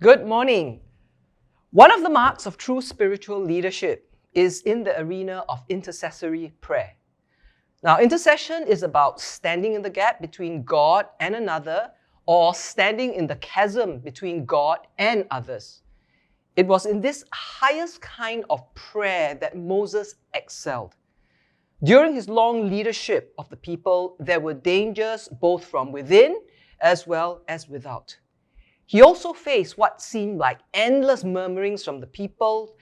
Good morning. One of the marks of true spiritual leadership is in the arena of intercessory prayer. Now, intercession is about standing in the gap between God and another, or standing in the chasm between God and others. It was in this highest kind of prayer that Moses excelled. During his long leadership of the people, there were dangers both from within as well as without. He also faced what seemed like endless murmurings from the people,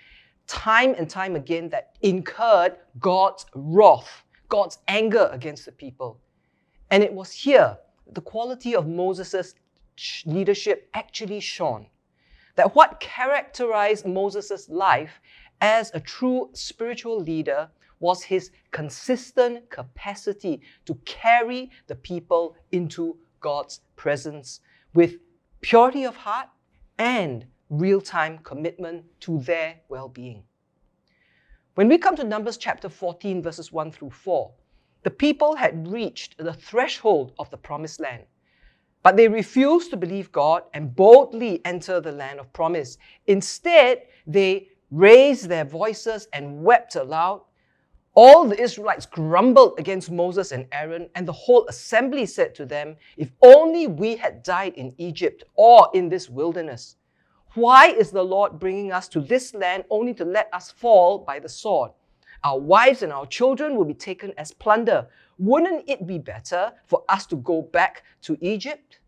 time and time again, that incurred God's wrath, God's anger against the people. And it was here the quality of Moses' leadership actually shone. That what characterized Moses' life as a true spiritual leader was his consistent capacity to carry the people into God's presence with purity of heart and real-time commitment to their well-being. When we come to Numbers chapter 14, verses 1 through 4, the people had reached the threshold of the promised land, but they refused to believe God and boldly enter the land of promise. Instead, they raised their voices and wept aloud. All the Israelites grumbled against Moses and Aaron, and the whole assembly said to them, "If only we had died in Egypt or in this wilderness. Why is the Lord bringing us to this land only to let us fall by the sword? Our wives and our children will be taken as plunder. Wouldn't it be better for us to go back to Egypt?"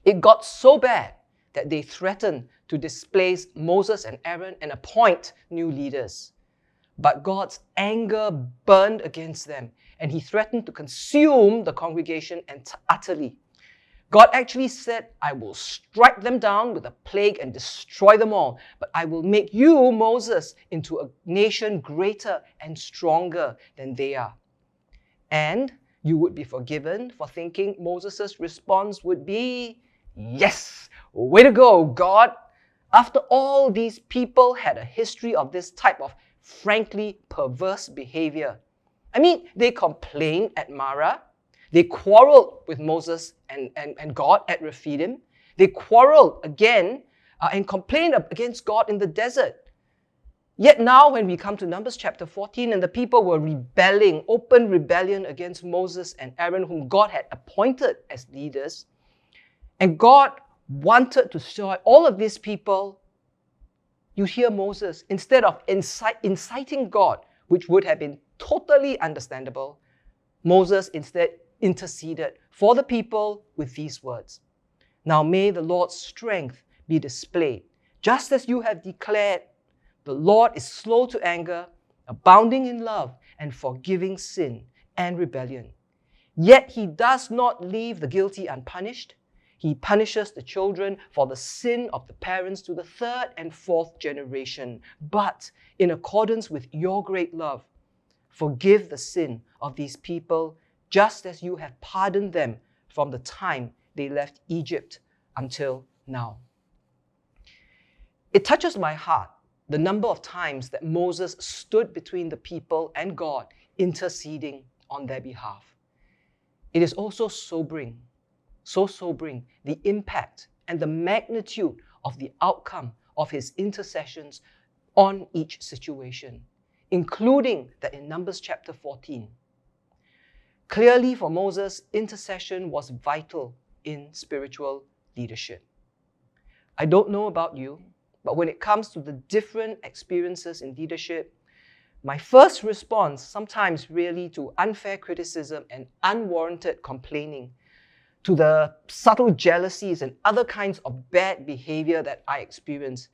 It got so bad that they threatened to displace Moses and Aaron and appoint new leaders. But God's anger burned against them, and he threatened to consume the congregation utterly. God actually said, "I will strike them down with a plague and destroy them all, but I will make you, Moses, into a nation greater and stronger than they are." And you would be forgiven for thinking Moses' response would be, "Yes, way to go, God." After all, these people had a history of this type of frankly perverse behavior. I mean, they complained at Marah. They quarreled with Moses and God at Rephidim. They quarreled again and complained against God in the desert. Yet now when we come to Numbers chapter 14 and the people were rebelling, open rebellion against Moses and Aaron, whom God had appointed as leaders, and God wanted to destroy all of these people, you hear Moses, instead of inciting God, which would have been totally understandable, Moses instead interceded for the people with these words. "Now may the Lord's strength be displayed, just as you have declared. The Lord is slow to anger, abounding in love, and forgiving sin and rebellion. Yet he does not leave the guilty unpunished. He punishes the children for the sin of the parents to the third and fourth generation. But in accordance with your great love, forgive the sin of these people, just as you have pardoned them from the time they left Egypt until now." It touches my heart the number of times that Moses stood between the people and God, interceding on their behalf. It is also sobering, the impact and the magnitude of the outcome of his intercessions on each situation, including that in Numbers chapter 14. Clearly for Moses, intercession was vital in spiritual leadership. I don't know about you, but when it comes to the different experiences in leadership, my first response sometimes really to unfair criticism and unwarranted complaining, to the subtle jealousies and other kinds of bad behavior that I experience.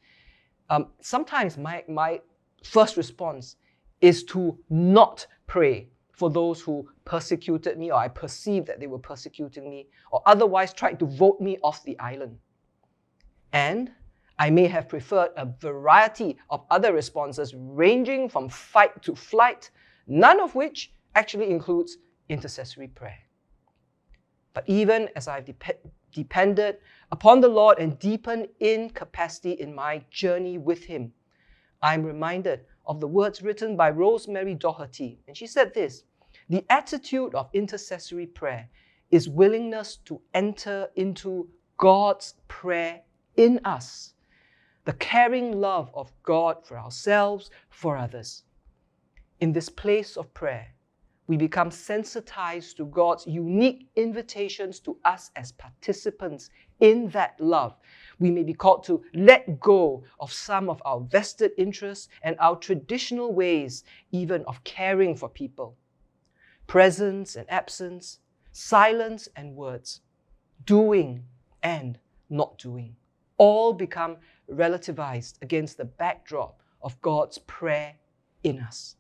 Sometimes my first response is to not pray for those who persecuted me, or I perceived that they were persecuting me, or otherwise tried to vote me off the island. And I may have preferred a variety of other responses ranging from fight to flight, none of which actually includes intercessory prayer. But even as I've depended upon the Lord and deepened in capacity in my journey with Him, I'm reminded of the words written by Rosemary Doherty. And she said this: "The attitude of intercessory prayer is willingness to enter into God's prayer in us, the caring love of God for ourselves, for others. In this place of prayer, we become sensitized to God's unique invitations to us as participants in that love. We may be called to let go of some of our vested interests and our traditional ways, even of caring for people. Presence and absence, silence and words, doing and not doing, all become relativized against the backdrop of God's prayer in us.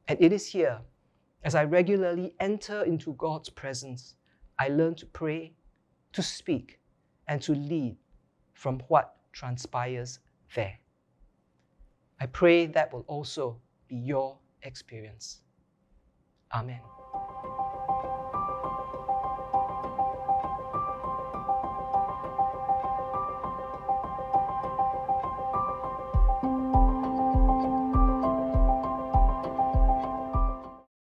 And it is here, as I regularly enter into God's presence, I learn to pray, to speak, and to lead from what transpires there. I pray that will also be your experience. Amen.